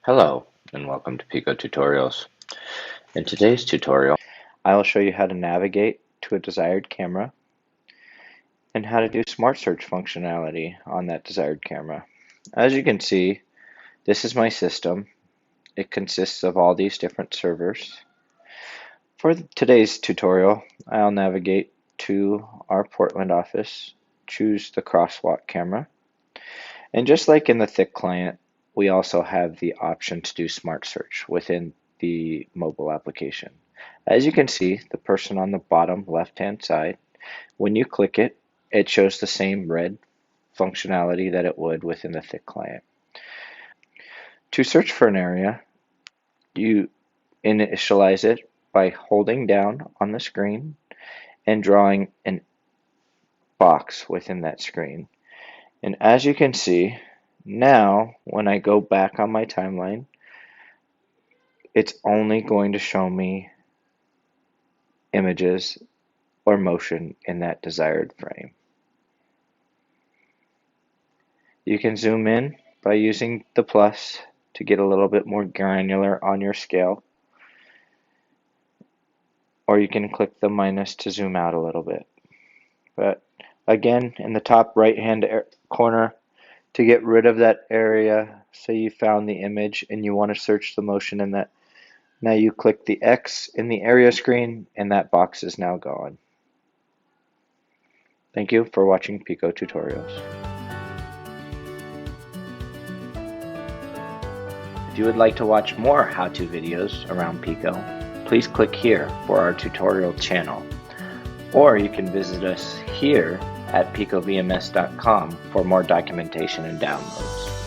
Hello and welcome to Piko Tutorials. In today's tutorial, I will show you how to navigate to a desired camera and how to do Smartsearch functionality on that desired camera. As you can see, this is my system. It consists of all these different servers. For today's tutorial, I'll navigate to our Portland office, choose the crosswalk camera, and just like in the thick client, we also have the option to do Smart Search within the mobile application. As you can see, the person on the bottom left-hand side, when you click it, it shows the same red functionality that it would within the thick client. To search for an area, you initialize it by holding down on the screen and drawing a box within that screen. And as you can see, now when I go back on my timeline, it's only going to show me images or motion in that desired frame. You can zoom in by using the plus to get a little bit more granular on your scale, or you can click the minus to zoom out a little bit. But again, in the top right hand corner, to get rid of that area, say you found the image and you want to search the motion in that, now you click the X in the area screen and that box is now gone. Thank you for watching Piko Tutorials. If you would like to watch more how-to videos around Piko, please click here for our tutorial channel, or you can visit us here at pikovms.com for more documentation and downloads.